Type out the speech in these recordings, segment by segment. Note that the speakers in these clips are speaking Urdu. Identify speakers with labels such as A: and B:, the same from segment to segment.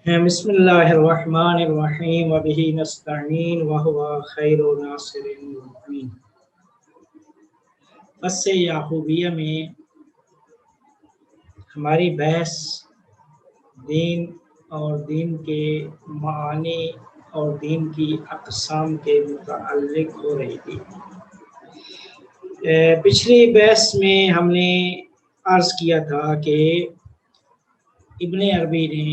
A: بسم اللہ الرحمن الرحیم وبہ نستعین وہو خیر ناصر المؤمنین۔ بس یعقوبیہ میں ہماری بحث دین اور دین کے معانی اور دین کی اقسام کے متعلق ہو رہی تھی۔ پچھلی بحث میں ہم نے عرض کیا تھا کہ ابن عربی نے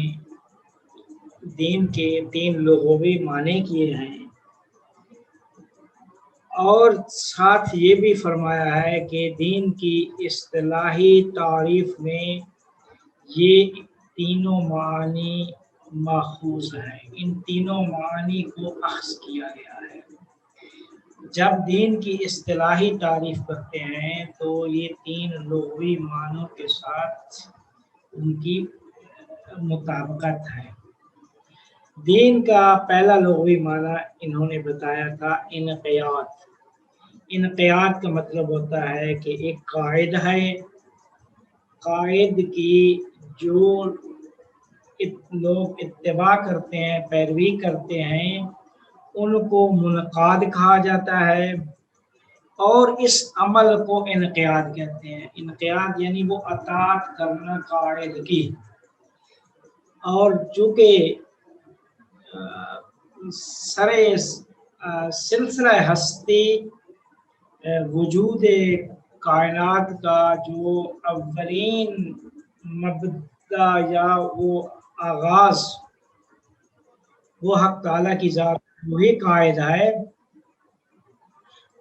A: دین کے 3 لغوی معنی کیے ہیں اور ساتھ یہ بھی فرمایا ہے کہ دین کی اصطلاحی تعریف میں یہ تینوں معنی ماخوذ ہیں، ان تینوں معنی کو اخذ کیا گیا ہے۔ جب دین کی اصطلاحی تعریف کرتے ہیں تو یہ 3 لغوی معنوں کے ساتھ ان کی مطابقت ہے۔ دین کا پہلا لغوی معنی انہوں نے بتایا تھا انقیاد۔ انقیاد کا مطلب ہوتا ہے کہ ایک قائد ہے، قائد کی جو لوگ اتباع کرتے ہیں، پیروی کرتے ہیں، ان کو منقاد کہا جاتا ہے اور اس عمل کو انقیاد کہتے ہیں۔ انقیاد یعنی وہ اطاعت کرنا قائد کی، اور چونکہ سرے سلسلہ ہستی وجود کائنات کا جو اولین مبدا یا وہ آغاز وہ حق تعالیٰ کی ذات وہی قائد ہے،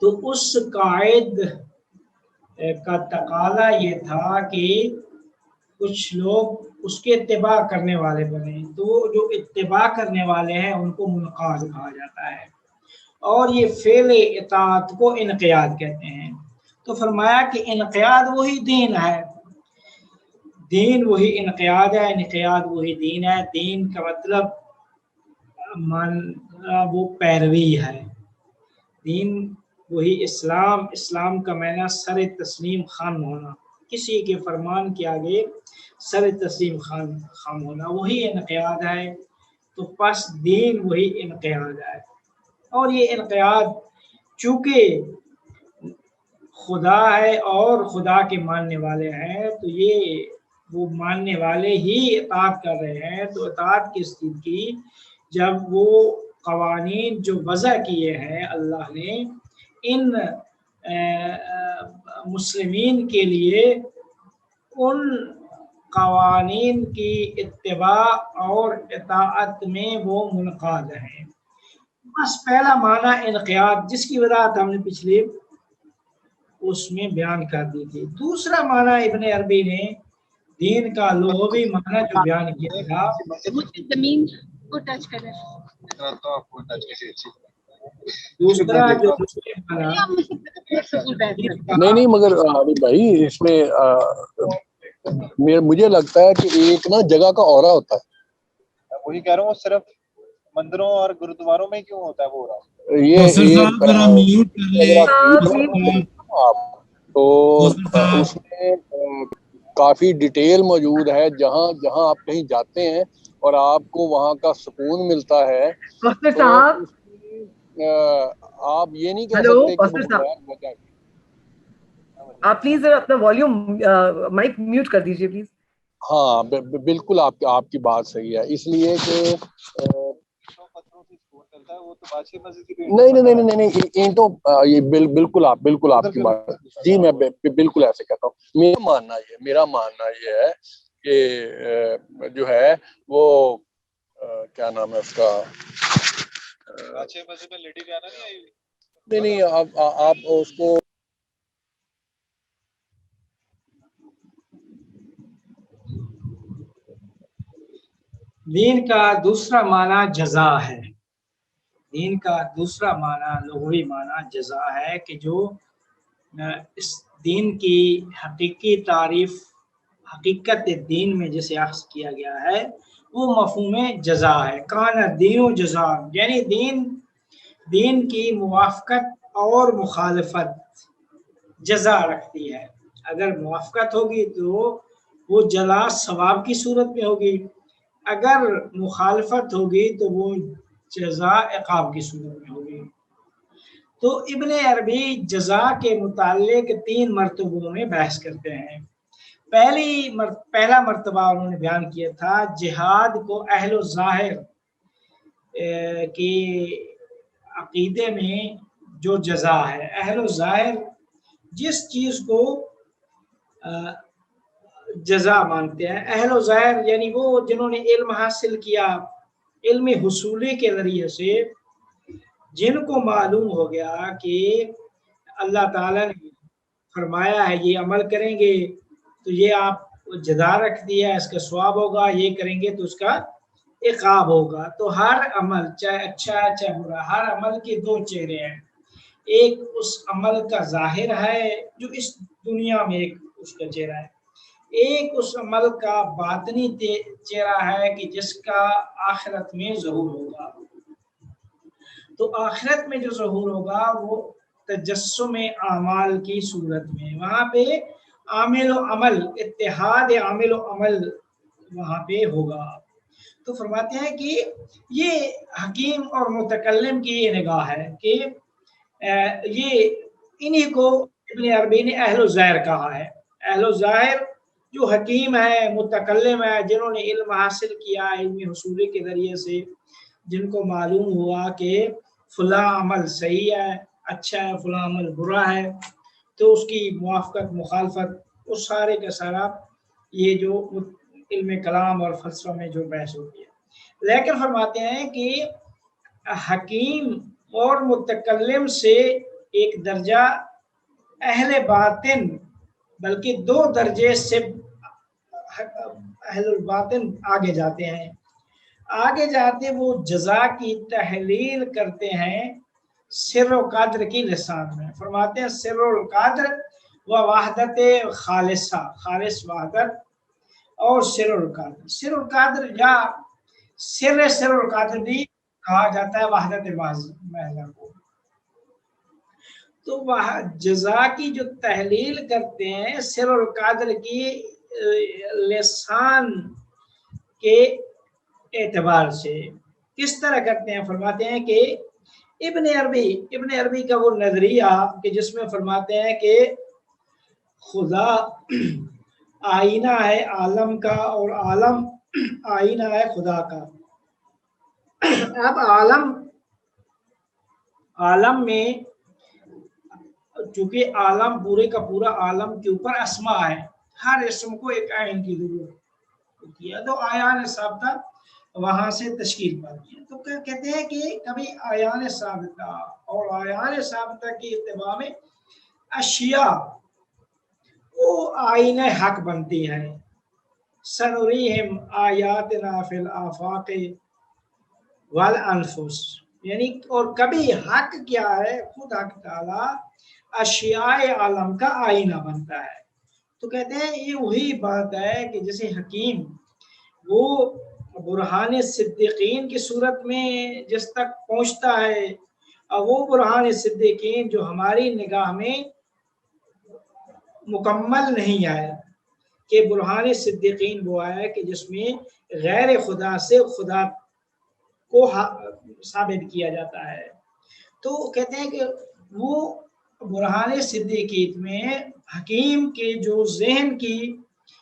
A: تو اس قائد کا تقاضا یہ تھا کہ کچھ لوگ اس کے اتباع کرنے والے بنے، تو جو اتباع کرنے والے ہیں ان کو منقاد کہا جاتا ہے، اور یہ فعل اطاعت کو انقیاد کہتے ہیں۔ تو فرمایا کہ انقیاد وہی دین ہے، دین وہی انقیاد ہے، انقیاد وہی دین ہے۔ دین کا مطلب وہ پیروی ہے، دین وہی اسلام، اسلام کا معنی سر تسلیم خم ہونا، کسی کے فرمان کے آگے سر تسلیم خم ہونا، وہی انقیاد ہے۔ تو پس دین وہی انقیاد ہے، اور یہ انقیاد چونکہ خدا ہے اور خدا کے ماننے والے ہیں، تو یہ وہ ماننے والے ہی اطاعت کر رہے ہیں۔ تو اطاعت کس چیز کی؟ جب وہ قوانین جو وضع کیے ہیں اللہ نے ان مسلمین کے لیے، ان قوانین کی اتباع اور اطاعت میں وہ منقاد ہیں۔ بس پہلا معنی انقیاد، جس کی وضاحت ہم نے پچھلے اس میں بیان کر دی تھی۔ دوسرا معنی ابن عربی نے دین کا لغوی معنی جو بیان کیا تھا،
B: زمین کو ٹچ کرے،
A: دوسرا جو
C: نہیں مگر عابد بھائی اس میں مجھے لگتا ہے کہ ایک نا جگہ کا اورا ہوتا ہے،
D: وہی کہہ رہا ہوں، صرف مندروں اور گرودواروں میں کیوں ہوتا ہے وہ اورا؟
C: تو اس میں کافی ڈیٹیل موجود ہے، جہاں جہاں آپ کہیں جاتے ہیں اور آپ کو وہاں کا سکون ملتا ہے، آپ یہ نہیں کہہ سکتے کہ
E: آپ پلیز اپنا والیوم مائک میوٹ کر دیجیے پلیز۔
C: ہاں بالکل آپ کی بات صحیح ہے، اس لیے کہ نہیں اینٹوں یہ بالکل آپ کی بات، جی میں بالکل ایسے کہتا ہوں۔ میرا ماننا یہ ہے کہ جو ہے وہ کیا نام ہے اس کا، نہیں آپ اس کو
A: دین کا دوسرا معنی جزا ہے۔ دین کا دوسرا معنی لغوی معنی جزا ہے، کہ جو اس دین کی حقیقی تعریف، حقیقت دین میں جسے اخذ کیا گیا ہے وہ مفہوم جزا ہے۔ کان الدین و جزا، یعنی دین کی موافقت اور مخالفت جزا رکھتی ہے۔ اگر موافقت ہوگی تو وہ جزا ثواب کی صورت میں ہوگی، اگر مخالفت ہوگی تو وہ جزا عقاب کی صورت میں ہوگی۔ تو ابن عربی جزا کے متعلق 3 مرتبوں میں بحث کرتے ہیں۔ پہلا مرتبہ انہوں نے بیان کیا تھا جہاد کو اہل الظاہر کی عقیدے میں جو جزا ہے، اہل الظاہر جس چیز کو جزا مانتے ہیں، اہل الظاہر یعنی وہ جنہوں نے علم حاصل کیا، علم حصولی کے ذریعے سے جن کو معلوم ہو گیا کہ اللہ تعالیٰ نے فرمایا ہے یہ عمل کریں گے تو یہ آپ جزا رکھ دیا، اس کا ثواب ہوگا، یہ کریں گے تو اس کا عقاب ہوگا۔ تو ہر عمل چاہے اچھا ہے چاہے برا، ہر عمل کے 2 چہرے ہیں، ایک اس عمل کا ظاہر ہے جو اس دنیا میں ایک اس کا چہرہ ہے، ایک اس عمل کا باطنی چہرہ ہے کہ جس کا آخرت میں ظہور ہوگا۔ تو آخرت میں جو ظہور ہوگا وہ تجسم اعمال کی صورت میں، وہاں پہ عامل و عمل، اتحاد عامل و عمل وہاں پہ ہوگا۔ تو فرماتے ہیں کہ یہ حکیم اور متکلم کی یہ نگاہ ہے کہ یہ انہی کو ابن عربی نے اہل الظاہر کہا ہے۔ اہل الظاہر جو حکیم ہے، متکلم ہے، جنہوں نے علم حاصل کیا علم حصولی کے ذریعے سے، جن کو معلوم ہوا کہ فلاں عمل صحیح ہے، اچھا ہے، فلاں عمل برا ہے، تو اس کی موافقت مخالفت وہ سارے کا سارا یہ جو علم کلام اور فلسفہ میں جو بحث ہوتی ہے۔ لیکن فرماتے ہیں کہ حکیم اور متکلم سے ایک درجہ اہل باطن، بلکہ 2 درجے سے اہل الباطن آگے جاتے ہیں، آگے جاتے وہ جزا کی تحلیل کرتے ہیں سر و قدر کی لسان میں۔ فرماتے ہیں سر و قدر و وحدت خالصہ، خالص وحدت اور سر القادر۔ سر القادر یا سر القادر بھی کہا جاتا ہے وحدت محضہ کو۔ تو وہ جزا کی جو تحلیل کرتے ہیں سر القادر کی لسان کے اعتبار سے، کس طرح کرتے ہیں؟ فرماتے ہیں کہ ابن عربی کا وہ نظریہ کہ جس میں فرماتے ہیں کہ خدا آئینہ ہے عالم کا اور عالم آئینہ ہے خدا کا۔ اب عالم میں چونکہ عالم پورے کا پورا عالم کے اوپر اسما ہے، ہر اسم کو ایک آئین کی ضرورت ہوتی ہے، تو آیان ثابتہ وہاں سے تشکیل پاتی ہے۔ تو کہتے ہیں کہ کبھی آیان ثابتہ اور آیان ثابتہ کی اتباع میں اشیاء وہ آئین حق بنتی ہیں۔ سنریہم آیاتنا فی الآفاق والانفس، یعنی اور کبھی حق کیا ہے، خود حق تعالی اشیاء عالم کا آئینہ بنتا ہے۔ تو کہتے ہیں یہ وہی بات ہے کہ جیسے حکیم وہ برہان صدیقین کی صورت میں جس تک پہنچتا ہے، وہ برہان صدیقین جو ہماری نگاہ میں مکمل نہیں آیا، کہ برہان صدیقین وہ آیا کہ جس میں غیر خدا سے خدا کو ثابت کیا جاتا ہے۔ تو کہتے ہیں کہ وہ برہان صدیقین میں حکیم کے جو ذہن کی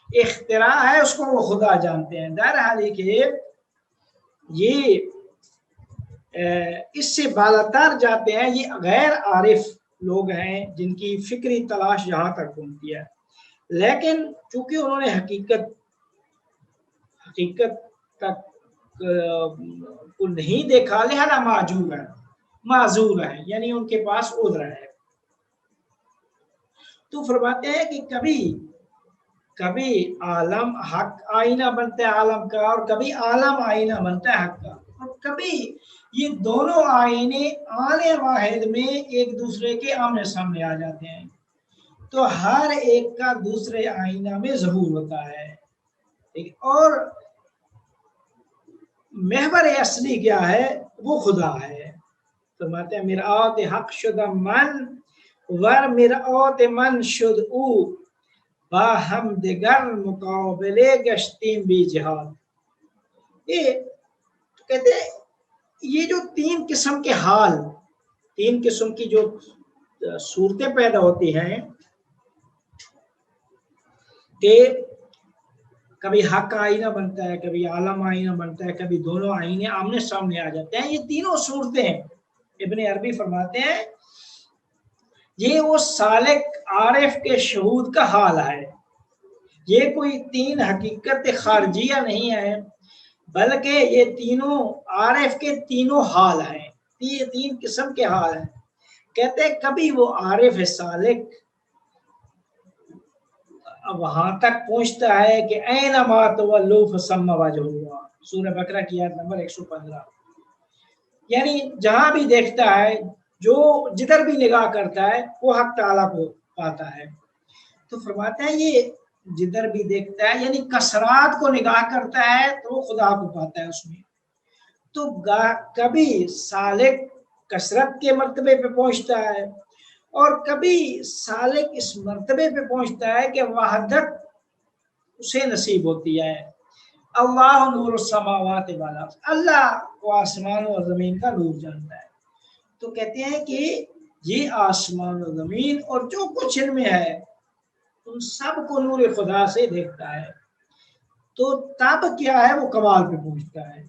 A: اختراع ہے اس کو وہ خدا جانتے ہیں، بہرحال کہ یہ اس سے بالاتر جاتے ہیں، یہ غیر عارف لوگ ہیں جن کی فکری تلاش یہاں تک پہنچتی ہے، لیکن چونکہ انہوں نے حقیقت تک کو نہیں دیکھا لہذا معذور ہے، یعنی ان کے پاس عذر ہے۔ تو فرماتے ہیں کہ کبھی عالم حق آئینہ بنتا ہے عالم کا، اور کبھی عالم آئینہ بنتا ہے حق کا، اور کبھی یہ دونوں آئینے آنے واحد میں ایک دوسرے کے آمنے سامنے آ جاتے ہیں، تو ہر ایک کا دوسرے آئینہ میں ظہور ہوتا ہے۔ اور محور اصلی کیا ہے؟ وہ خدا ہے۔ فرماتے ہیں مرآت حق شدہ من ور مرآت من شد او، با ہم دگر مقابلے گشتیم بی جہاد۔ یہ کہتے ہیں یہ جو تین قسم کے حال، تین قسم کی جو صورتیں پیدا ہوتی ہیں کہ کبھی حق آئینہ بنتا ہے، کبھی عالم آئینہ بنتا ہے، کبھی دونوں آئینے آمنے سامنے آ جاتے ہیں، یہ تینوں صورتیں ابن عربی فرماتے ہیں یہ وہ سالک عارف کے شہود کا حال ہے، یہ کوئی تین حقیقت خارجیہ نہیں ہے بلکہ یہ تینوں عارف کے تینوں حال ہیں، یہ تین قسم کے حال ہیں۔ کہتے ہیں کبھی وہ عارف سالک وہاں تک پہنچتا ہے کہ اینما تولوا فثم وجہ اللہ، سورہ بقرہ کی آیت نمبر 115، یعنی جہاں بھی دیکھتا ہے، جو جدھر بھی نگاہ کرتا ہے وہ حق تعالیٰ کو پاتا ہے۔ تو فرماتا ہے یہ جدھر بھی دیکھتا ہے یعنی کثرات کو نگاہ کرتا ہے تو وہ خدا کو پاتا ہے اس میں۔ تو کبھی سالک کثرت کے مرتبے پہ پہنچتا ہے اور کبھی سالک اس مرتبے پہ پہنچتا ہے کہ وحدت اسے نصیب ہوتی ہے۔ اللہ نور السماوات والارض، اللہ کو آسمان اور زمین کا نور جانتا ہے۔ تو کہتے ہیں کہ یہ آسمان و زمین اور جو کچھ ان میں ہے ان سب کو نور خدا سے دیکھتا ہے، تو تب کیا ہے وہ کمال پہ پہنچتا ہے۔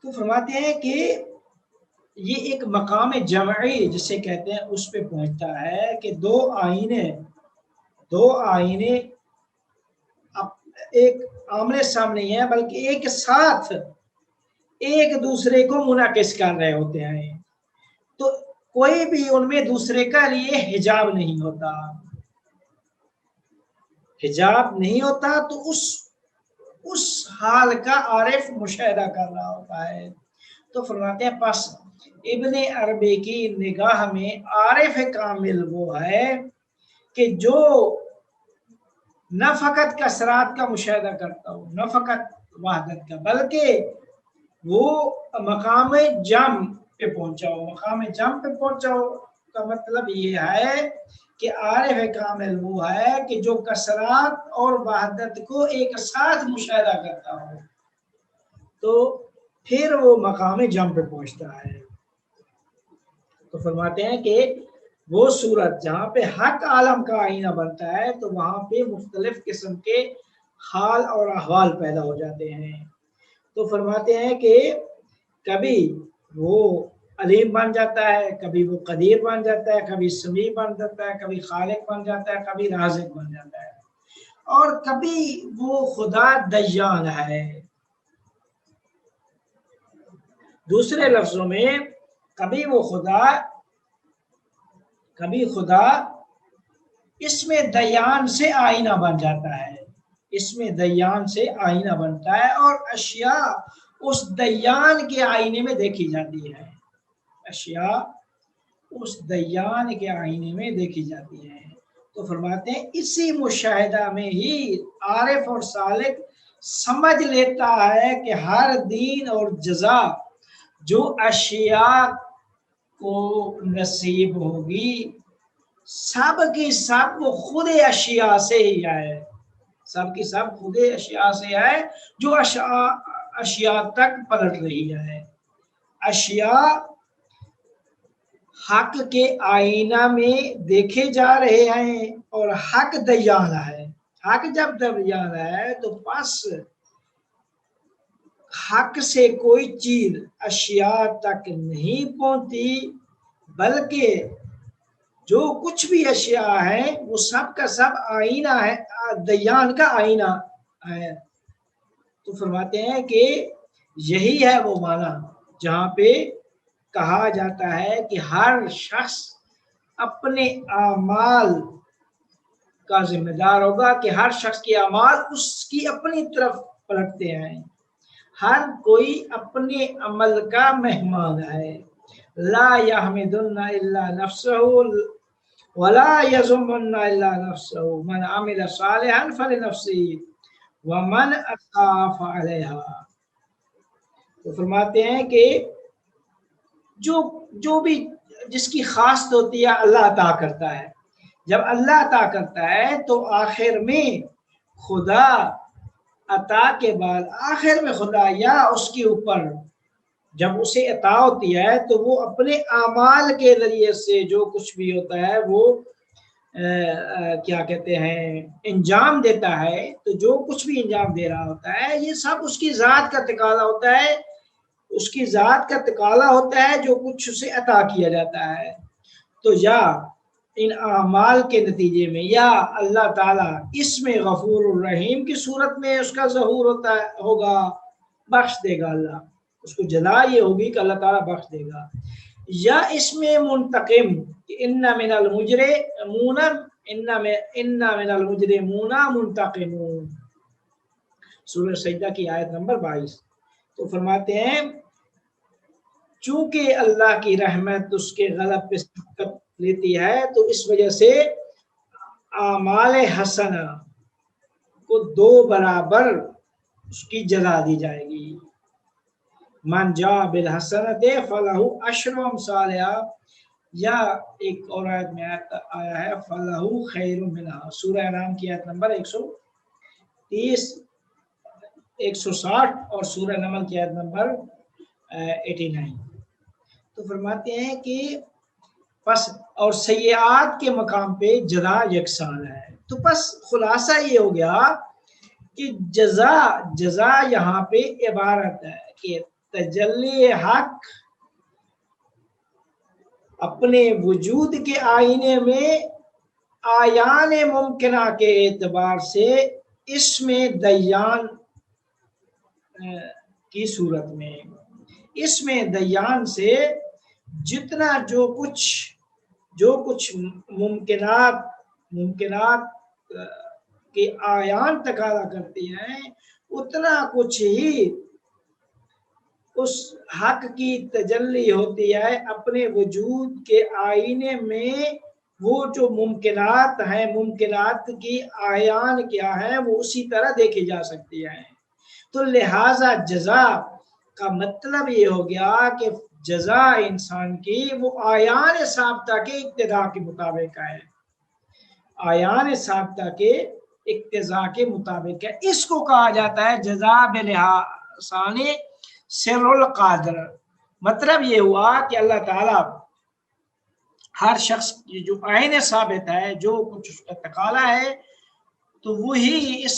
A: تو فرماتے ہیں کہ یہ ایک مقام جمعی جسے کہتے ہیں اس پہ پہنچتا ہے کہ دو آئینے ایک آمنے سامنے ہیں بلکہ ایک ساتھ ایک دوسرے کو منعکس کر رہے ہوتے ہیں، تو کوئی بھی ان میں دوسرے کا لیے حجاب نہیں ہوتا، حجاب نہیں ہوتا، تو اس حال کا عارف مشاہدہ کر رہا ہوتا ہے۔ تو فرماتے ہیں پس ابن عربی کی نگاہ میں عارف کامل وہ ہے کہ جو نہ فقط کثرات کا مشاہدہ کرتا ہو، نہ فقط وحدت کا، بلکہ وہ مقام جم پہ پہنچا ہو۔ مقام جم پہ پہنچا ہو کا مطلب یہ ہے کہ عارف کامل وہ ہے کہ جو کثرات اور وحدت کو ایک ساتھ مشاہدہ کرتا ہو، تو پھر وہ مقام جم پہ پہنچتا ہے۔ تو فرماتے ہیں کہ وہ صورت جہاں پہ حق عالم کا آئینہ بنتا ہے تو وہاں پہ مختلف قسم کے حال اور احوال پیدا ہو جاتے ہیں۔ تو فرماتے ہیں کہ کبھی وہ علیم بن جاتا ہے، کبھی وہ قدیر بن جاتا ہے، کبھی سمیع بن جاتا ہے، کبھی خالق بن جاتا ہے، کبھی رازق بن جاتا ہے، اور کبھی وہ خدا دیان ہے۔ دوسرے لفظوں میں کبھی خدا اس میں دیان سے آئینہ بن جاتا ہے، اس میں دیان سے آئینہ بنتا ہے اور اشیاء اس دیان کے آئینے میں دیکھی جاتی ہے، اشیاء اس دیان کے آئینے میں دیکھی جاتی ہے۔ تو فرماتے ہیں اسی مشاہدہ میں ہی عارف اور سالک سمجھ لیتا ہے کہ ہر دین اور جزا جو اشیاء کو نصیب ہوگی سب کی سب وہ خود اشیاء سے ہی ہے، سب کی سب خود اشیاء سے ہے جو اشیاء تک پلٹ رہی ہے۔ اشیاء حق کے آئینہ میں دیکھے جا رہے ہیں اور حق دیان ہے۔ حق جب دیان ہے تو پس حق سے کوئی چیز اشیاء تک نہیں پہنچتی، بلکہ جو کچھ بھی اشیاء ہے وہ سب کا سب آئینہ ہے، دیان کا آئینہ ہے۔ تو فرماتے ہیں کہ یہی ہے وہ معنی جہاں پہ کہا جاتا ہے کہ ہر شخص اپنے اعمال کا ذمہ دار ہوگا، کہ ہر شخص کے اعمال اس کی اپنی طرف پلٹتے ہیں، ہر کوئی اپنے عمل کا مہمان ہے۔ لا یحمدن الا نفسہ ولا یذمن الا نفسہ من عمل صالحا فلنفسہ ومن اساء فعلیہا۔ تو فرماتے ہیں کہ جو بھی جس کی خاص ہوتی ہے اللہ عطا کرتا ہے، جب اللہ عطا کرتا ہے تو آخر میں خدا عطا کے بعد آخر میں خدا یا اس کے اوپر جب اسے عطا ہوتی ہے تو وہ اپنے اعمال کے ذریعے سے جو کچھ بھی ہوتا ہے وہ کیا کہتے ہیں انجام دیتا ہے. تو جو کچھ بھی انجام دے رہا ہوتا ہے یہ سب اس کی ذات کا تقاضا ہوتا ہے, اس کی ذات کا تقاضا ہوتا ہے جو کچھ اسے عطا کیا جاتا ہے. تو یا ان اعمال کے نتیجے میں یا اللہ تعالیٰ اس میں غفور الرحیم کی صورت میں اس کا ظہور ہوگا, بخش دے گا اللہ, اس کو جزا یہ ہوگی کہ اللہ تعالیٰ بخش دے گا. یا اس میں منتقم ان من المجرمون منتقمون, سورہ سجدہ کی آیت نمبر 22. تو فرماتے ہیں چونکہ اللہ کی رحمت اس کے غضب پہ سبقت لیتی ہے تو اس وجہ سے اعمال حسنہ کو 2 برابر اس کی جزا دی جائے گی. من جاء بالحسنۃ فلہ عشر امثالہا, یا ایک اور آیت میں آیا ہے فلہ خیر منہا, سورہ انعام کی آیت نمبر 130 160 اور سورہ نمل کی آیت نمبر 89. تو فرماتے ہیں کہ پس اور سیئات کے مقام پہ جزا یکساں ہے. تو پس خلاصہ یہ ہو گیا کہ جزا یہاں پہ عبارت ہے کہ تجلی حق اپنے وجود کے آئینے میں آیان ممکنہ کے اعتبار سے اس میں دیان کی صورت میں, اس میں دیان سے جتنا جو کچھ ممکنات کے آیان تقاضا کرتی ہیں اتنا کچھ ہی اس حق کی تجلی ہوتی ہے اپنے وجود کے آئینے میں. وہ جو ممکنات ہیں, ممکنات کی آیان کیا ہیں, وہ اسی طرح دیکھی جا سکتی ہیں. تو لہٰذا جزا کا مطلب یہ ہو گیا کہ جزا انسان کی وہ آیان ثابتہ کے اقتضاء کے مطابق ہے, آیان ثابتہ کے اقتضاء کے مطابق ہے. اس کو کہا جاتا ہے جزا بلحاظ سر القادر. مطلب یہ ہوا کہ اللہ تعالیٰ ہر شخص کی جو عین ثابت ہے, جو کچھ اس کا تقاضا ہے, تو وہی اس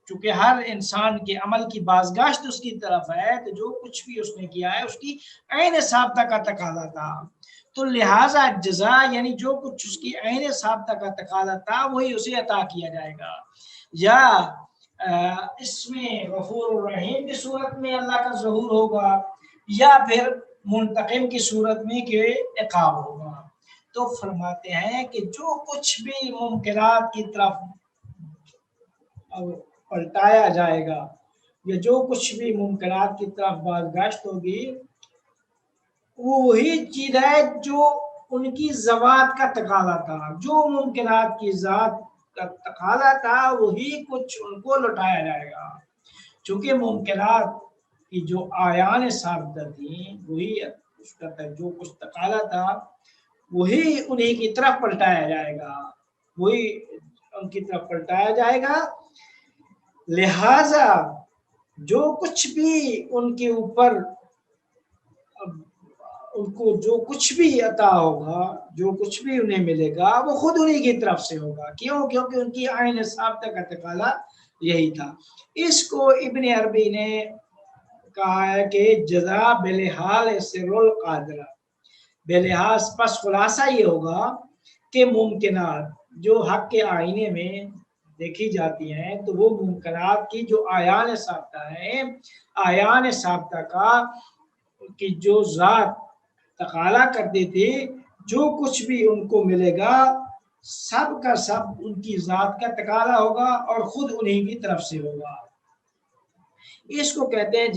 A: چونکہ ہر انسان کے عمل کی بازگشت اس کی طرف ہے, تو جو کچھ بھی اس نے کیا ہے اس کی عین ثابتہ کا تقاضا تھا. تو لہٰذا جزا یعنی جو کچھ اس کی عین ثابتہ کا تقاضا تھا وہی اسے عطا کیا جائے گا. یا اس میں غفور الرحیم کی صورت میں اللہ کا ظہور ہوگا, یا پھر منتقم کی صورت میں کہ عقاب ہوگا. تو فرماتے ہیں کہ جو کچھ بھی ممکنات کی طرف پلٹایا جائے گا یا جو کچھ بھی ممکنات کی طرف بازگشت ہوگی وہی چیز ہے جو ان کی ذوات کا تقاضا تھا, جو ممکنات کی ذات کا تقاضا تھا وہی کچھ ان کو لوٹایا جائے گا. چونکہ ممکنات کی جو آیان ثابتہ تھیں وہی اس کا جو کچھ تقاضا تھا وہی انہی کی طرف پلٹایا جائے گا, وہی ان کی طرف پلٹایا جائے گا. لہذا جو کچھ بھی ان کے اوپر ان کو جو کچھ بھی عطا ہوگا, جو کچھ بھی انہیں ملے گا وہ خود انہی کی طرف سے ہوگا. کیوں؟ کیونکہ ان کی عین ثابتہ کا تقاضا یہی تھا. اس کو ابن عربی نے کہا ہے کہ جزا بلحاظ سر القادر, بلحاظ. پس خلاصہ یہ ہوگا کہ ممکنات جو حق کے آئینے میں دیکھی جاتی ہیں تو وہ ممکنات کی جو آیان ثابتہ ہیں, آیان ثابتہ کا کی جو ذات تقاضا کرتی تھی جو کچھ بھی ان کو ملے گا سب کا سب ان کی ذات کا تقاضا ہوگا اور خود انہی کی طرف سے ہوگا. اس کو کہتے ہیں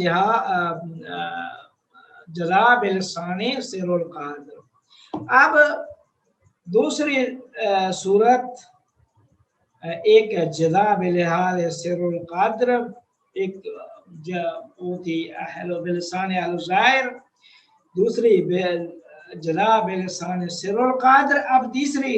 A: جزا بلسان سر القادر. اب دوسری صورت ایک جزا بلحاظ سر القادر, ایک وہ تھی بلسان الظاہر, دوسری جزا بلسان سر القادر. اب تیسری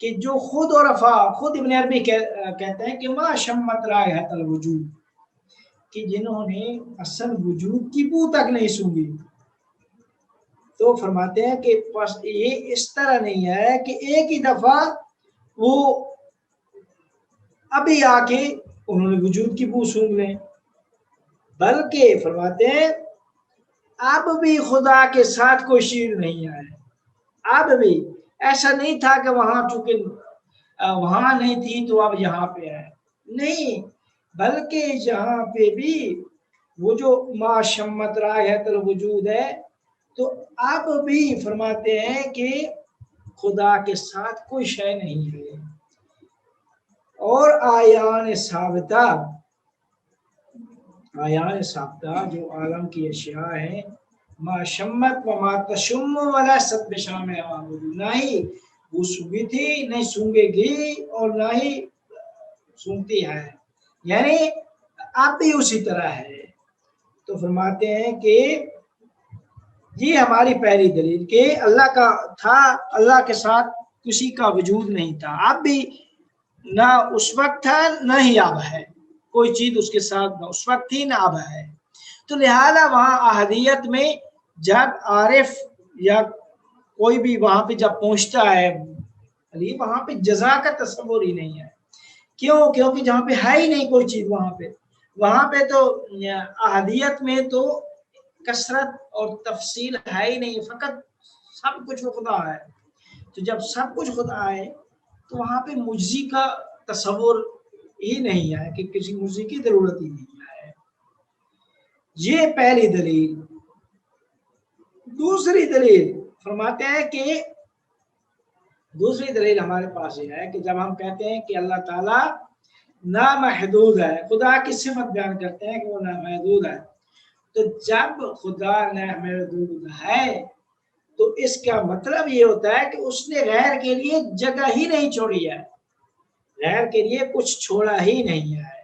A: کہ جو خود اور خود ابن عربی کہتے ہیں کہ ما شمت رائحۃ الوجود، کہ جنہوں نے اصل وجود کی بو تک نہیں سونگی. تو فرماتے ہیں کہ یہ اس طرح نہیں ہے کہ ایک ہی دفعہ وہ ابھی آ کے انہوں نے وجود کی بو سونگ لیں، بلکہ فرماتے ہیں اب بھی خدا کے ساتھ کوئی شیر نہیں آئے. اب بھی ایسا نہیں تھا کہ وہاں چونکہ وہاں نہیں تھی تو اب یہاں پہ ہے، نہیں، بلکہ یہاں پہ بھی وہ جو ما شمت رائحۃ الوجود ہے، تو اب بھی فرماتے ہیں کہ خدا کے ساتھ کوئی شے نہیں ہے. اور آیان ثابتہ جو عالم کی اشیاء ہیں، ما شمت و ما تشم ولا ست بشام عوامل، نہ ہی وہ سونگی تھی، نہیں سونگے گی، اور نہ ہی سونگتی ہے، یعنی اب بھی اسی طرح ہے. تو فرماتے ہیں کہ یہ ہماری پہلی دلیل کہ اللہ کا تھا، اللہ کے ساتھ کسی کا وجود نہیں تھا، اب بھی نہ اس وقت تھا نہ ہی اب ہے، کوئی چیز اس کے ساتھ نہ اس وقت تھی نہ اب ہے. تو لہذا وہاں احدیت میں جب عارف یا کوئی بھی وہاں پہ جب پہنچتا ہے وہاں پہ جزا کا تصور ہی نہیں ہے. کیوں؟ کیونکہ جہاں پہ ہے ہی نہیں کوئی چیز، وہاں پہ تو احدیت میں تو کثرت اور تفصیل ہے ہی نہیں، فقط سب کچھ خدا ہے. تو جب سب کچھ خدا ہے تو وہاں پہ مجزی کا تصور ہی نہیں ہے کہ کسی مجزی کی ضرورت ہی نہیں ہے. یہ پہلی دلیل. دوسری دلیل فرماتے ہیں کہ دوسری دلیل ہمارے پاس یہ ہے کہ جب ہم کہتے ہیں کہ اللہ تعالیٰ نامحدود ہے، خدا کی صفت بیان کرتے ہیں کہ وہ نامحدود ہے، تو جب خدا نامحدود ہے تو اس کا مطلب یہ ہوتا ہے کہ اس نے غیر کے لیے جگہ ہی نہیں چھوڑی ہے، غیر کے لیے کچھ چھوڑا ہی نہیں ہے.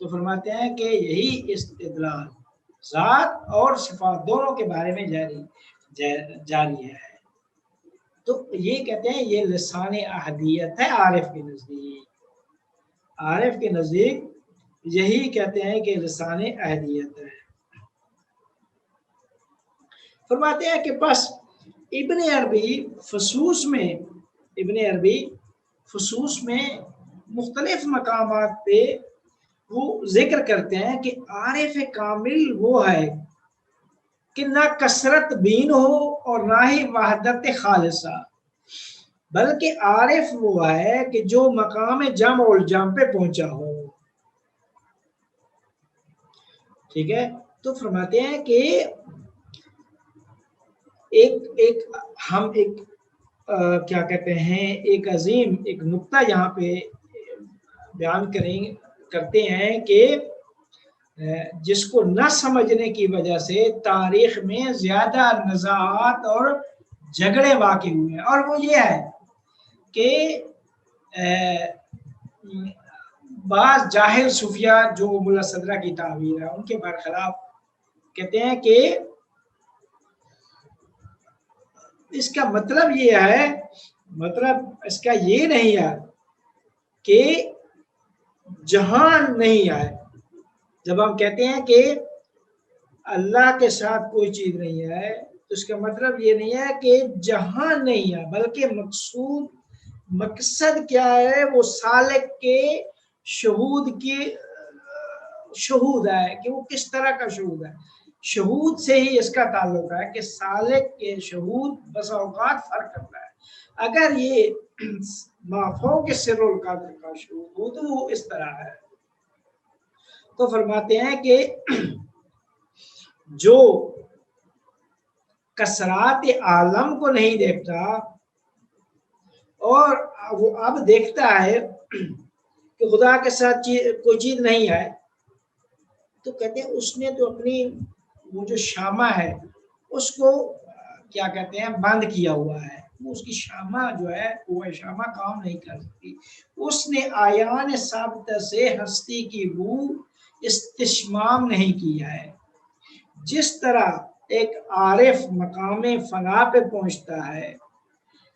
A: تو فرماتے ہیں کہ یہی استدلال ذات اور صفات دونوں کے بارے میں جاری ہے. تو یہ کہتے ہیں یہ لسان احدیت ہے عارف کے نزدیک. عارف کے نزدیک یہی کہتے ہیں کہ لسان احدیت ہے. فرماتے ہیں کہ بس ابن عربی فصوص میں مختلف مقامات پہ وہ ذکر کرتے ہیں کہ عارف کامل وہ ہے کہ نہ کثرت بین ہو اور نہ ہی وحدت خالصہ، بلکہ عارف وہ ہے کہ جو مقام جمع الجم پہ پہنچا ہو. ٹھیک ہے. تو فرماتے ہیں کہ ہم کیا کہتے ہیں ایک عظیم ایک نقطہ یہاں پہ بیان کرتے ہیں کہ جس کو نہ سمجھنے کی وجہ سے تاریخ میں زیادہ نزاعات اور جھگڑے واقع ہوئے ہیں، اور وہ یہ ہے کہ بعض جاہل صوفیہ جو ملا صدرہ کی تعبیر ہے ان کے برخلاف کہتے ہیں کہ اس کا مطلب یہ ہے، مطلب اس کا یہ نہیں ہے کہ جہان نہیں ہے. جب ہم کہتے ہیں کہ اللہ کے ساتھ کوئی چیز نہیں ہے تو اس کا مطلب یہ نہیں ہے کہ جہان نہیں ہے، بلکہ مقصد کیا ہے، وہ سالک کے شہود ہے کہ وہ کس طرح کا شہود ہے. شہود سے ہی اس کا تعلق ہے کہ سالک کے شہود بس اوقات فرق کرتا ہے. اگر یہ مافوق کے سر القدر کا شہود ہو تو وہ اس طرح ہے. تو فرماتے ہیں کہ جو کثرات عالم کو نہیں دیکھتا اور وہ اب دیکھتا ہے کہ خدا کے ساتھ کوئی چیز نہیں ہے، تو کہتے ہیں اس نے تو اپنی وہ جو شامہ ہے اس کو کیا کہتے ہیں بند کیا ہوا ہے. اس کی شامہ جو ہے وہ شامہ کام نہیں کر سکتی. اس نے آیان ثابتہ سے ہستی کی روح استشمام نہیں کیا ہے. جس طرح ایک عارف مقام فنا پہ پہنچتا ہے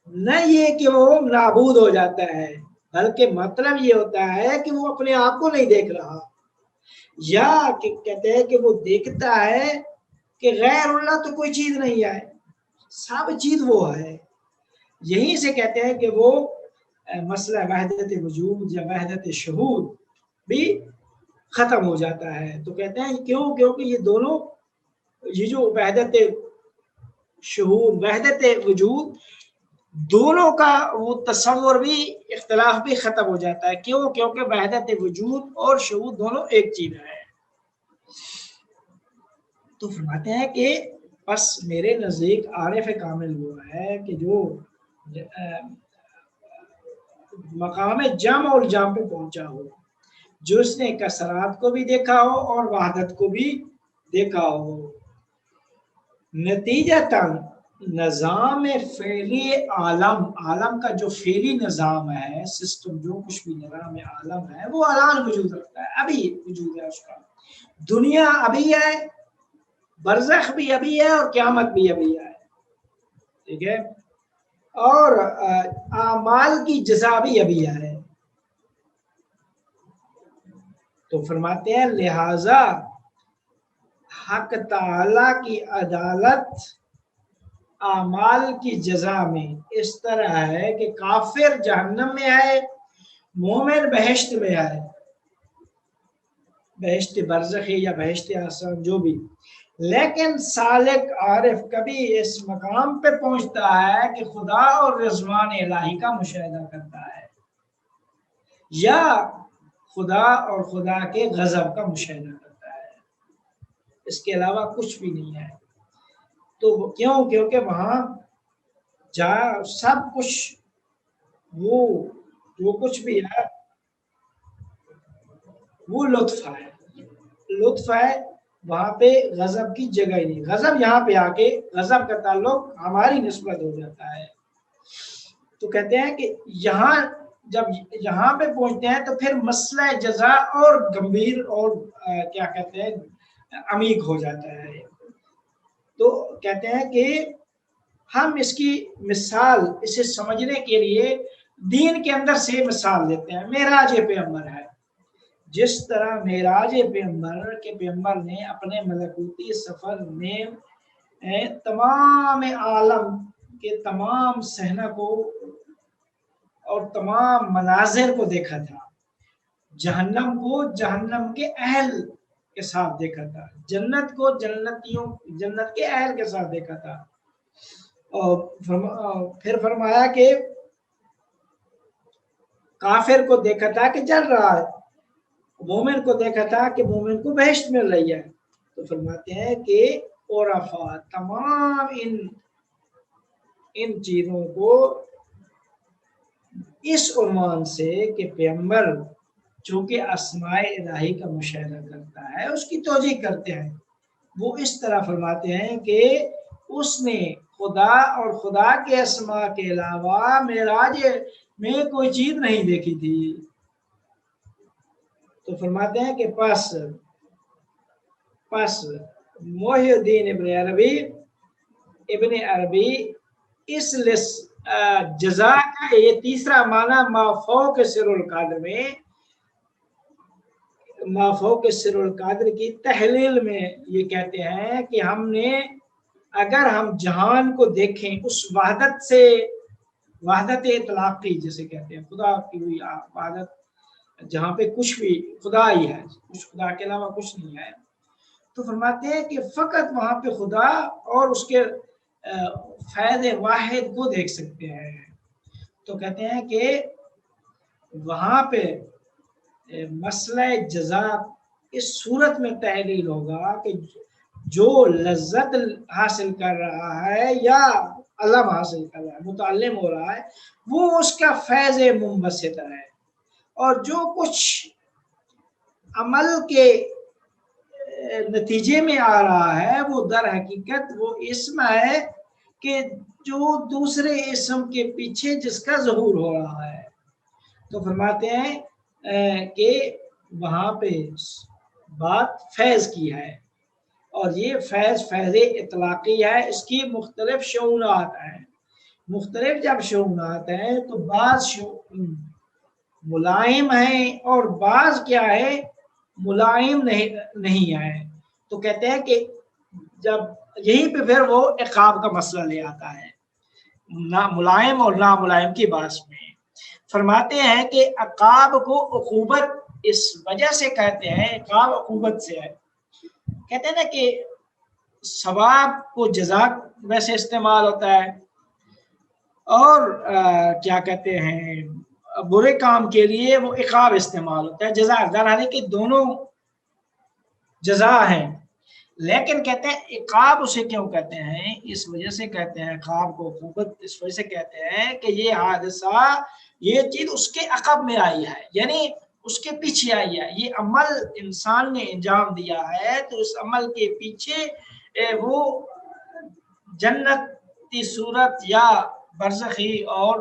A: نہ یہ کہ وہ نابود ہو جاتا ہے، بلکہ مطلب یہ ہوتا ہے کہ وہ اپنے آپ کو نہیں دیکھ رہا، یا کہ کہتے ہیں کہ وہ دیکھتا ہے کہ غیر اللہ تو کوئی چیز نہیں ہے، سب چیز وہ ہے۔ یہیں سے کہتے ہیں کہ وہ مسئلہ وحدت وجود یا وحدت شہود بھی ختم ہو جاتا ہے۔ تو کہتے ہیں کیوں؟ کیونکہ یہ دونوں، یہ جو وحدت شہود وحدت وجود، دونوں کا وہ تصور بھی، اختلاف بھی ختم ہو جاتا ہے۔ کیوں؟ کیونکہ وحدت وجود اور شہود دونوں ایک چیز ہے۔ تو فرماتے ہیں کہ بس میرے نزدیک عارف کامل وہ ہے کہ جو مقام جمع اور جام پہ پہنچا ہو، جو اس نے کثرات کو بھی دیکھا ہو اور وحدت کو بھی دیکھا ہو۔ نتیجتاً نظام فعلی عالم کا جو فعلی نظام ہے، سسٹم، جو کچھ بھی نظام عالم ہے، وہ الان وجود رکھتا ہے، ابھی وجود ہے اس کا۔ دنیا ابھی ہے، برزخ بھی ابھی ہے، اور قیامت بھی ابھی ہے، ٹھیک ہے، اور اعمال کی جزا بھی ابھی ہے۔ تو فرماتے ہیں لہذا حق تعالی کی عدالت اعمال کی جزا میں اس طرح ہے کہ کافر جہنم میں ہے، مومن بہشت میں ہے، بہشت برزخی یا بہشت آسان جو بھی۔ لیکن سالک عارف کبھی اس مقام پہ پہنچتا ہے کہ خدا اور رضوان الہی کا مشاہدہ کرتا ہے، یا خدا اور خدا کے غضب کا مشاہدہ کرتا ہے، اس کے علاوہ کچھ بھی نہیں ہے۔ تو کیوں؟ کیونکہ وہاں جہاں سب کچھ، وہ جو کچھ بھی ہے وہ لطف ہے، لطف ہے، وہاں پہ غضب کی جگہ ہی نہیں۔ غضب یہاں پہ آ کے، غضب کا تعلق ہماری نسبت ہو جاتا ہے۔ تو کہتے ہیں کہ یہاں جب یہاں پہ پہنچتے ہیں تو پھر مسئلہ جزا اور گمبھیر اور کیا کہتے ہیں عمیق ہو جاتا ہے۔ تو کہتے ہیں کہ ہم اس کی مثال، اسے سمجھنے کے لیے دین کے اندر سے مثال دیتے ہیں۔ معراج پیغمبر ہے، جس طرح معراج پیغمبر کے پیغمبر نے اپنے ملکوتی سفر میں تمام عالم کے تمام صحنہ کو اور تمام مناظر کو دیکھا تھا، جہنم کو جہنم کے اہل کے ساتھ دیکھا تھا، جنت کو جنت کے اہل کے ساتھ دیکھا تھا، اور پھر فرمایا کہ کافر کو دیکھا تھا کہ جل رہا ہے، مومن کو دیکھا تھا کہ مومن کو بہشت مل رہی ہے۔ تو فرماتے ہیں کہ عرفا تمام ان چیزوں کو اس عنوان سے کہ پیغمبر چونکہ اسماء الہی کا مشاہدہ کرتا ہے، اس کی توجیہ کرتے ہیں، وہ اس طرح فرماتے ہیں کہ اس نے خدا اور خدا کے اسماء کے علاوہ معراج میں کوئی چیز نہیں دیکھی تھی۔ تو فرماتے ہیں کہ پس محی الدین ابن عربی اس جزا کا یہ تیسرا معنی ما فوق سر القادر میں، ما فوق سر القادر کی تحلیل میں یہ کہتے ہیں کہ ہم نے، اگر ہم جہان کو دیکھیں اس وحدت سے، وحدت اطلاقی جسے کہتے ہیں، خدا کی ہوئی وحدت جہاں پہ کچھ بھی خدا ہی ہے، کچھ خدا کے علاوہ کچھ نہیں ہے، تو فرماتے ہیں کہ فقط وہاں پہ خدا اور اس کے فیض واحد کو دیکھ سکتے ہیں۔ تو کہتے ہیں کہ وہاں پہ مسئلہ جزا اس صورت میں تحلیل ہوگا کہ جو لذت حاصل کر رہا ہے یا علم حاصل کر رہا ہے، متعلم ہو رہا ہے، وہ اس کا فیض منبسط ہے، اور جو کچھ عمل کے نتیجے میں آ رہا ہے وہ در حقیقت وہ اسم ہے کہ جو دوسرے اسم کے پیچھے جس کا ظہور ہو رہا ہے۔ تو فرماتے ہیں کہ وہاں پہ بات فیض کی ہے، اور یہ فیض اطلاقی ہے، اس کی مختلف شعونات ہیں، مختلف جب شعونات ہیں تو بعض ملائم ہیں اور بعض کیا ہے ملائم نہیں ہے. تو کہتے ہیں کہ جب یہیں پہ پھر وہ عقاب کا مسئلہ لے آتا ہے نہ ملائم اور نہ ملائم کی بات میں. فرماتے ہیں کہ عقاب کو عقوبت اس وجہ سے کہتے ہیں، عقاب عقوبت سے ہے. کہتے ہیں نا کہ ثواب کو جزا ویسے استعمال ہوتا ہے اور کیا کہتے ہیں برے کام کے لیے وہ عقاب استعمال ہوتا ہے، جزا. دراصل کہ دونوں جزا ہیں، لیکن کہتے ہیں عقاب اسے کیوں کہتے ہیں؟ اس وجہ سے کہتے ہیں عقاب کو عقوبت اس وجہ سے کہتے ہیں کہ یہ حادثہ، یہ چیز اس کے عقب میں آئی ہے، یعنی اس کے پیچھے آئی ہے. یہ عمل انسان نے انجام دیا ہے تو اس عمل کے پیچھے وہ جنتی صورت یا برزخی اور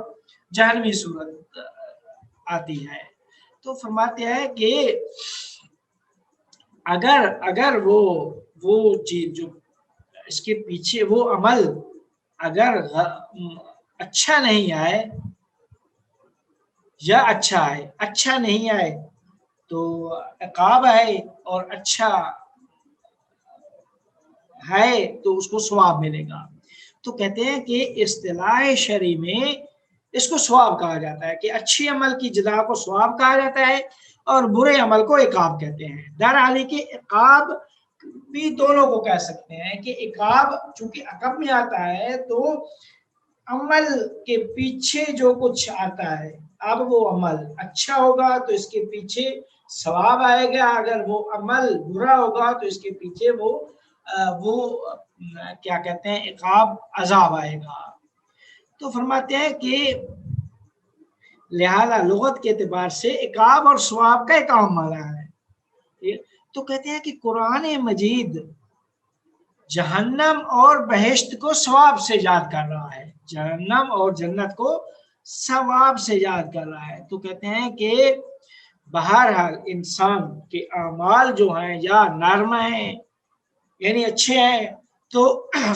A: جہنمی صورت آتی ہے. تو فرماتے ہیں کہ اگر وہ چیز جو اس کے پیچھے وہ عمل اگر اچھا نہیں آئے یا اچھا نہیں آئے تو عقاب ہے، اور اچھا ہے تو اس کو ثواب ملے گا. تو کہتے ہیں کہ اصطلاح شرعی میں اس کو ثواب کہا جاتا ہے، کہ اچھی عمل کی جزا کو ثواب کہا جاتا ہے اور برے عمل کو عقاب کہتے ہیں. درحال کہ عقاب بھی دونوں کو کہہ سکتے ہیں، کہ عقاب چونکہ عقب میں آتا ہے تو عمل کے پیچھے جو کچھ آتا ہے، اب وہ عمل اچھا ہوگا تو اس کے پیچھے ثواب آئے گا، اگر وہ عمل برا ہوگا تو اس کے پیچھے وہ کیا کہتے ہیں عقاب عذاب آئے گا. تو فرماتے ہیں کہ لہذا لغت کے اعتبار سے عقاب اور ثواب کا ایک عام معنی ہے. تو کہتے ہیں کہ قرآن مجید جہنم اور بہشت کو ثواب سے یاد کر رہا ہے، جہنم اور جنت کو ثواب سے یاد کر رہا ہے. تو کہتے ہیں کہ بہرحال انسان کے اعمال جو ہیں یا نرم ہیں یعنی اچھے ہیں تو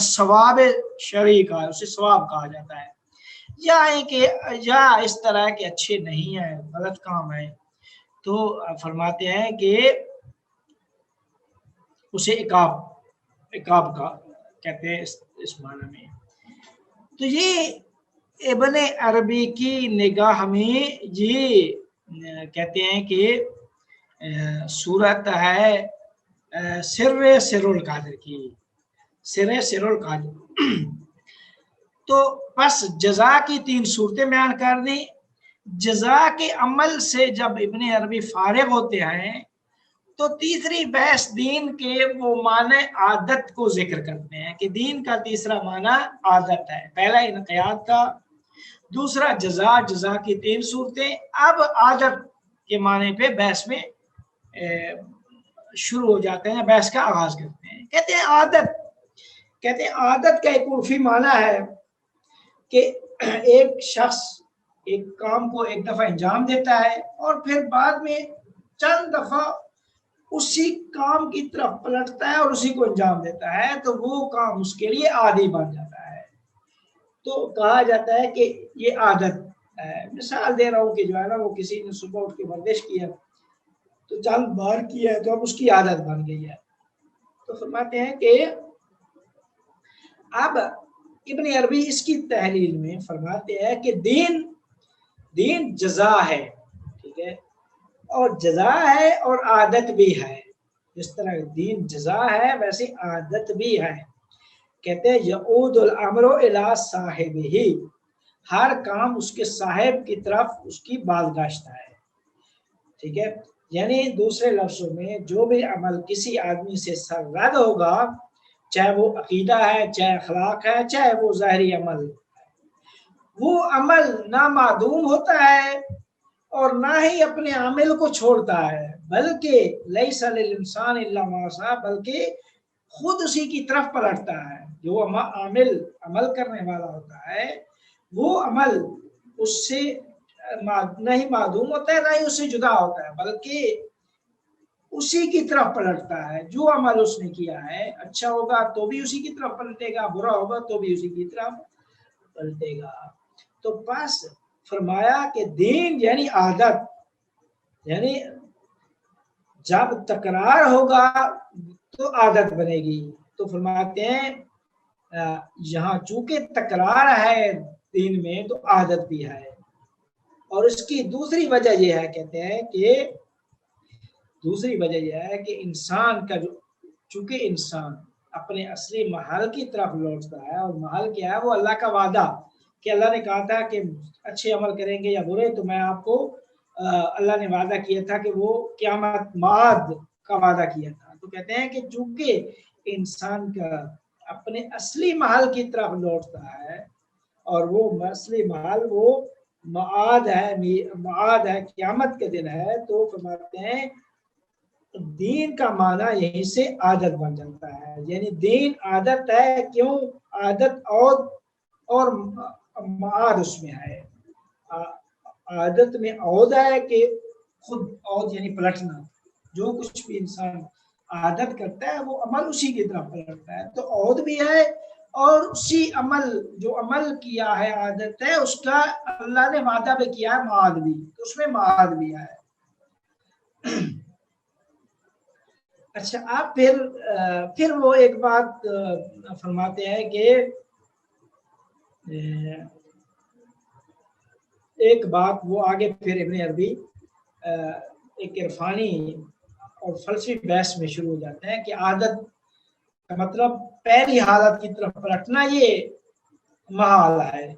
A: ثواب شرعی کا اسے ثواب کہا جاتا ہے، یا اس طرح کے اچھے نہیں ہیں غلط کام ہے تو فرماتے ہیں کہ اسے عقاب کا کہتے ہیں اس معنی میں. تو یہ ابن عربی کی نگاہ میں یہ کہتے ہیں کہ صورت ہے سر القادر کی، سر القادر. تو بس جزا کی 3 صورتیں بیان کر دیں. جزا کے عمل سے جب ابن عربی فارغ ہوتے ہیں تو تیسری بحث دین کے وہ معنی عادت کو ذکر کرتے ہیں، کہ دین کا تیسرا معنی عادت ہے. پہلا انقیاد کا، دوسرا جزا کی 3 صورتیں. اب عادت کے معنی پہ بحث میں شروع ہو جاتے ہیں، بحث کا آغاز کرتے ہیں. کہتے ہیں عادت کا ایک عرفی معنی ہے کہ ایک شخص ایک کام کو ایک دفعہ انجام دیتا ہے اور پھر بعد میں چند دفعہ اسی کام کی طرف پلٹتا ہے اور اسی کو انجام دیتا ہے تو وہ کام اس کے لیے عادی بن جاتا ہے. تو کہا جاتا ہے کہ یہ عادت ہے. مثال دے رہا ہوں کہ جو ہے نا وہ کسی نے صبح اٹھ کے ورزش کی ہے تو چند بار کی ہے تو اب اس کی عادت بن گئی ہے. تو فرماتے ہیں کہ اب ابن عربی اس کی تحلیل میں فرماتے ہیں کہ دین جزا ہے، ٹھیک ہے، اور جزا ہے اور عادت بھی ہے. جس طرح دین جزا ہے ویسے عادت بھی ہے. کہتے ہیں یعود الامر الی صاحبہ، ہر کام اس کے صاحب کی طرف اس کی بازگشت ہے. ٹھیک ہے، یعنی دوسرے لفظوں میں جو بھی عمل کسی آدمی سے سرزد ہوگا، چاہے وہ عقیدہ ہے، چاہے اخلاق ہے، چاہے وہ ظاہری عمل، وہ عمل نہ معدوم ہوتا ہے اور نہ ہی اپنے عامل کو چھوڑتا ہے، بلکہ لیس للانسان الا ما سعی، بلکہ خود اسی کی طرف پلٹتا ہے. جو عمل کرنے والا ہوتا ہے وہ عمل اس سے نہ ہی معدوم ہوتا ہے نہ ہی اس سے جدا ہوتا ہے، بلکہ اسی کی طرف پلٹتا ہے. جو عمل اس نے کیا ہے اچھا ہوگا تو بھی اسی کی طرف پلٹے گا، برا ہوگا تو بھی اسی کی طرف پلٹے گا. تو بس فرمایا کہ دین یعنی عادت، یعنی جب تکرار ہوگا تو عادت بنے گی. تو فرماتے ہیں یہاں چونکہ تکرار ہے دین میں تو عادت بھی ہے. اور اس کی دوسری وجہ یہ ہے، کہتے ہیں کہ دوسری وجہ یہ ہے کہ انسان کا جو، چونکہ انسان اپنے اصلی محل کی طرف لوٹتا ہے، اور محل کیا ہے؟ وہ اللہ کا وعدہ، کہ اللہ نے کہا تھا کہ اچھے عمل کریں گے یا برے تو میں آپ کو اللہ نے وعدہ کیا تھا کہ وہ قیامت معاد کا وعدہ کیا تھا. تو کہتے ہیں کہ چونکہ انسان کا اپنے اصلی محل کی طرف لوٹتا ہے، اور وہ اصلی محل وہ معاد ہے قیامت کے دن ہے، تو فرماتے ہیں دین کا معنی یہیں سے عادت بن جاتا ہے. یعنی دین عادت ہے. کیوں عادت؟ اور معاد اس میں ہے. عادت میں عود ہے کہ خود عود یعنی پلٹنا، جو کچھ بھی انسان عادت کرتا ہے وہ عمل اسی کی طرف پلٹتا ہے. تو عود بھی ہے، اور اسی عمل جو عمل کیا ہے عادت ہے اس کا اللہ نے وعدہ بھی کیا ہے معاد بھی، تو اس میں معاد بھی ہے. اچھا آپ پھر وہ ایک بات فرماتے ہیں کہ ایک بات وہ آگے پھر ابن عربی ایک عرفانی اور فلسفی بحث میں شروع ہو جاتے ہیں کہ عادت کا مطلب پہلی حالت کی طرف پلٹنا یہ محال ہے.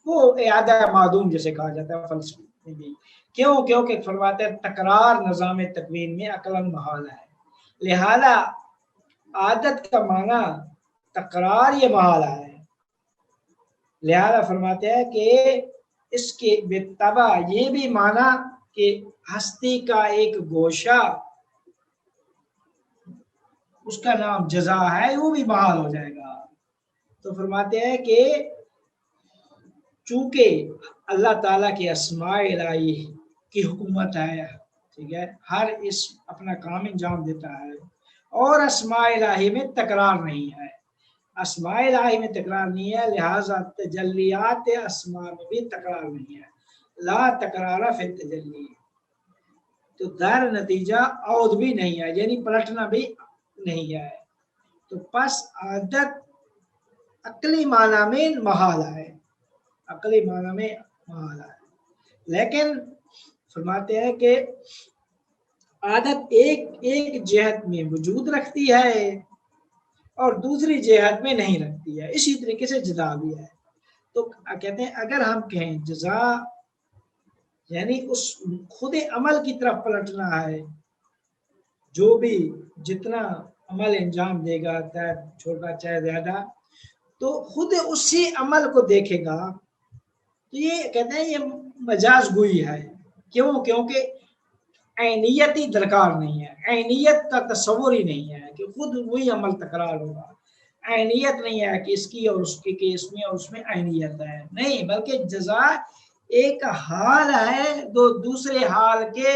A: وہ اعادہ معدوم جسے کہا جاتا ہے فلسفی میں بھی. کیونکہ فرماتے ہیں تکرار نظام تکوین میں عقلاً محال ہے، لہذا عادت کا معنی تکرار یہ محال ہے. لہذا فرماتے ہیں کہ اس کے بالطبع یہ بھی معنی کہ ہستی کا ایک گوشہ اس کا نام جزا ہے وہ بھی محال ہو جائے گا. تو فرماتے ہیں کہ چونکہ اللہ تعالیٰ کے اسماء الہی کی حکومت ہے، ٹھیک ہے، ہر اسم اپنا کام انجام دیتا ہے، اور اسماء الہی میں تکرار نہیں ہے. اسماء الہی میں تکرار نہیں ہے، لہذا تجلیات اسماء میں بھی تکرار نہیں ہے. لا تکرار فی التجلی، تو در نتیجہ عود بھی نہیں ہے، یعنی پلٹنا بھی نہیں ہے. تو پس عادت عقلی معنی میں محال ہے، عقلی معنی میں محال ہے. لیکن فرماتے ہیں کہ عادت ایک جہت میں وجود رکھتی ہے اور دوسری جہت میں نہیں رکھتی ہے، اسی طریقے سے جزا بھی ہے. تو کہتے ہیں اگر ہم کہیں جزا یعنی اس خود عمل کی طرف پلٹنا ہے، جو بھی جتنا عمل انجام دے گا چاہے چھوٹا چاہے زیادہ، تو خود اسی عمل کو دیکھے گا. تو یہ کہتے ہیں یہ مجاز گوئی ہے. کیونکہ عینیتی درکار نہیں ہے، عینیت کا تصور ہی نہیں ہے کہ خود وہی عمل تکرار ہوگا. عینیت نہیں ہے کہ اس کی اور اس کے کیس میں اور اس میں عینیت ہے، نہیں، بلکہ جزا ایک حال ہے جو دوسرے حال کے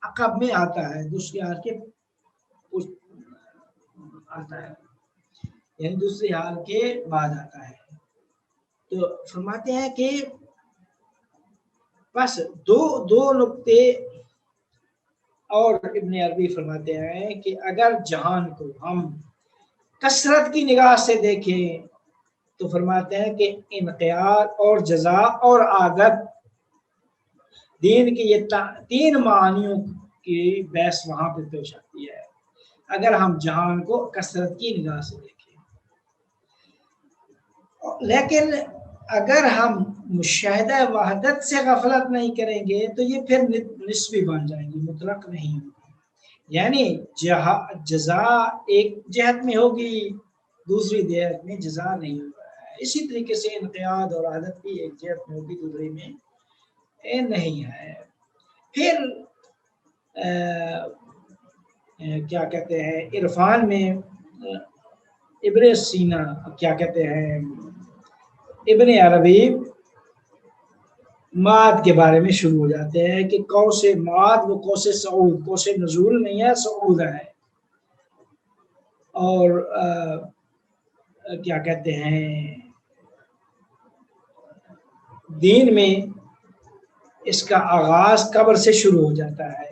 A: عقب میں آتا ہے، دوسرے حال کے آتا ہے، یعنی دوسرے حال کے بعد آتا ہے. تو فرماتے ہیں کہ بس دو نقطے اور ابن عربی فرماتے ہیں کہ اگر جہان کو ہم کثرت کی نگاہ سے دیکھیں تو فرماتے ہیں کہ انقیاد اور جزا اور عادت دین کی یہ تین معانیوں کی بحث وہاں پہ پیش آتی ہے اگر ہم جہان کو کثرت کی نگاہ سے دیکھیں. لیکن اگر ہم مشاہدہ وحدت سے غفلت نہیں کریں گے تو یہ پھر نسبی بن جائیں گی، مطلق نہیں ہوگی. یعنی جزا ایک جہت میں ہوگی، دوسری جہت میں جزا نہیں ہوگا. اسی طریقے سے انقیاد اور عادت بھی ایک جہت میں ہوگی، دوسری میں نہیں ہے. پھر کیا کہتے ہیں عرفان میں ابن سینا کیا کہتے ہیں ابن عربی معاد کے بارے میں شروع ہو جاتے ہیں کہ قوس معاد وہ قوس صعود، قوس نزول نہیں ہے، صعود ہے. اور کیا کہتے ہیں دین میں اس کا آغاز قبر سے شروع ہو جاتا ہے،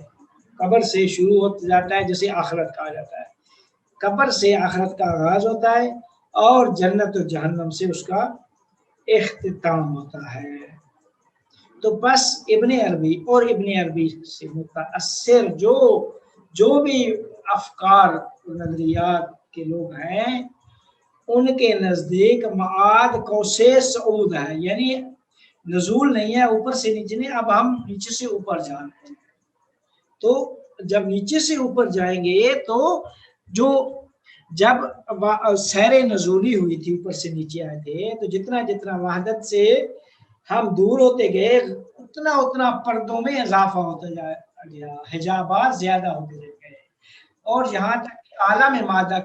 A: قبر سے شروع ہو جاتا ہے جسے آخرت کہا جاتا ہے، قبر سے آخرت کا آغاز ہوتا ہے اور جنت و جہنم سے اس کا اختتام ہوتا ہے۔ تو بس ابن عربی اور ابن عربی سے متاثر جو بھی افکار نظریات کے لوگ ہیں ان کے نزدیک معاد قوسِ صعود ہے، یعنی نزول نہیں ہے اوپر سے نیچے نہیں، اب ہم نیچے سے اوپر جا رہے ہیں۔ تو جب نیچے سے اوپر جائیں گے تو جب سیر نزولی ہوئی تھی اوپر سے نیچے آئے تھے تو جتنا جتنا وحدت سے ہم دور ہوتے گئے اتنا اتنا پردوں میں اضافہ ہوتا گیا، حجابات زیادہ ہوتے گئے، اور یہاں تک کہ عالم مادہ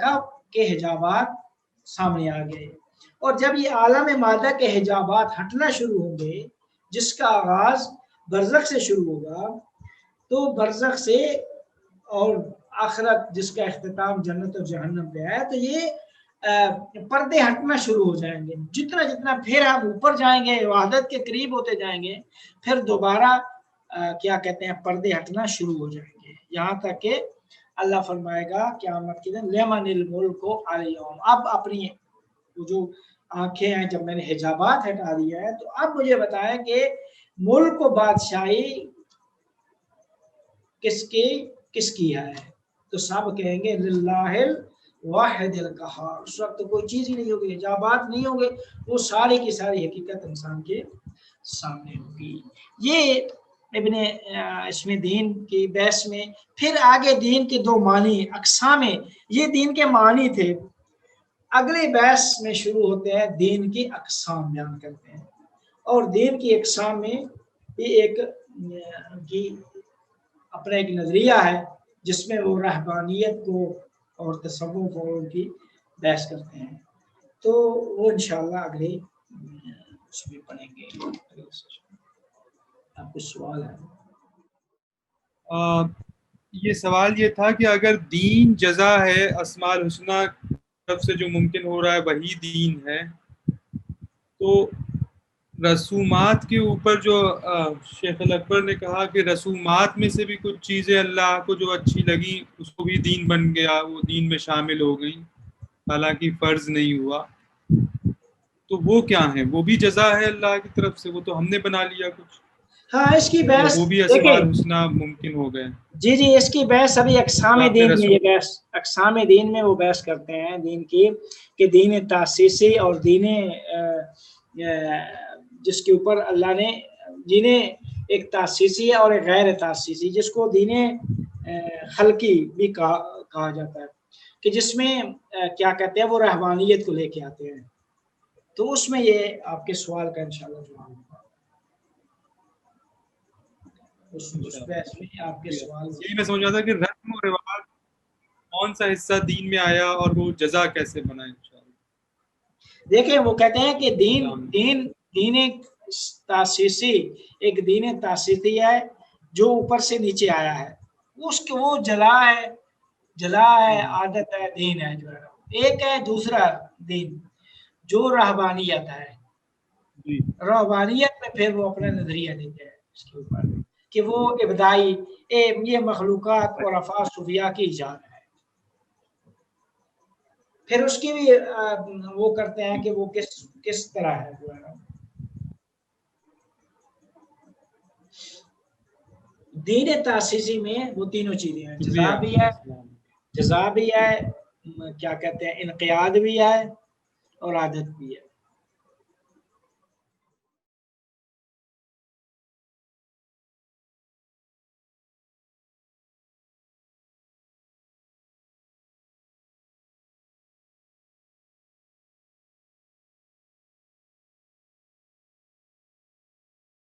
A: کے حجابات سامنے آ گئے۔ اور جب یہ عالم مادہ کے حجابات ہٹنا شروع ہوں گے، جس کا آغاز برزخ سے شروع ہوگا، تو برزخ سے اور آخرت جس کا اختتام جنت و جہنم پہ ہے، تو یہ پردے ہٹنا شروع ہو جائیں گے۔ جتنا جتنا پھر ہم اوپر جائیں گے، وحدت کے قریب ہوتے جائیں گے، پھر دوبارہ کیا کہتے ہیں پردے ہٹنا شروع ہو جائیں گے، یہاں تک کہ اللہ فرمائے گا قیامت کے دن لمن الملک اليوم، اب اپنی جو آنکھیں ہیں جب میں نے حجابات ہٹا دیا ہے تو اب مجھے بتائیں کہ ملک و بادشاہی کس کی ہے؟ تو سب کہیں گے للہ الواحد القہار، اس وقت کوئی چیز ہی نہیں ہوگی، حجابات نہیں ہوں گے، وہ ساری کی ساری حقیقت انسان کے سامنے ہوگی۔ یہ ابن اس میں دین کی بحث میں پھر آگے دین کے دو معنی اقسام، یہ دین کے معنی تھے، اگلے بحث میں شروع ہوتے ہیں دین کی اقسام بیان کرتے ہیں، اور دین کی اقسام میں یہ ایک اپنا ایک نظریہ ہے جس میں وہ رہبانیت کو اور تصوف اور ان کی بحث کرتے ہیں، تو وہ انشاءاللہ اگلے اس میں پڑھیں گے۔ آپ کو سوال ہے؟
F: یہ سوال یہ تھا کہ اگر دین جزا ہے اسماء الحسنہ طرف سے جو ممکن ہو رہا ہے وہی دین ہے، تو رسومات کے اوپر جو شیخ الاکبر نے کہا کہ رسومات میں سے بھی کچھ چیزیں اللہ کو جو اچھی لگی اس کو بھی دین بن گیا، وہ دین میں شامل ہو گئی حالانکہ فرض نہیں ہوا، تو وہ کیا ہے؟ وہ بھی جزا ہے اللہ کی طرف سے؟ وہ تو ہم نے بنا لیا کچھ،
A: ہاں اس کی بحث
F: وہ بھی اسماء الحسنہ ممکن ہو گئے۔
A: جی اس کی بحث ابھی اقسام دین میں، یہ بحث اقسام دین میں وہ بحث کرتے ہیں دین کی کہ دین تاسیسی اور دین جس کے اوپر اللہ نے جنہیں ایک تاسیسی ہے اور ایک غیر تاسیسی، جس کو دین خلقی بھی کہا جاتا ہے، کہ جس میں کیا کہتے ہیں وہ رہبانیت کو لے کے آتے ہیں، تو اس میں یہ آپ کے سوال کا انشاءاللہ جواب ہوگا۔ اس بحث میں آپ کے سوال
F: یہی میں سمجھ رہا تھا کہ رسم و رواج کون سا حصہ دین میں آیا اور وہ جزا کیسے بنا؟ انشاءاللہ
A: دیکھیں وہ کہتے ہیں کہ دین تاسیسی، ایک دین تاسیسی ہے جو اوپر سے نیچے آیا ہے، اس کے وہ جلا ہے عادت ہے، دین ہے جو ہے، ایک ہے دوسرا دین جو رہبانیت ہے، رہبانیت میں پھر وہ اپنا نظریہ دیتے ہیں اس کے اوپر کہ وہ ابتدائی یہ مخلوقات اور افعال صوفیہ کی ایجاد ہے، پھر اس کی بھی وہ کرتے ہیں کہ وہ کس طرح ہے جو ہے۔ دین تاسیسی میں وہ تینوں چیزیں ہیں، جزا بھی ہے کیا کہتے ہیں انقیاد بھی ہے اور عادت بھی ہے۔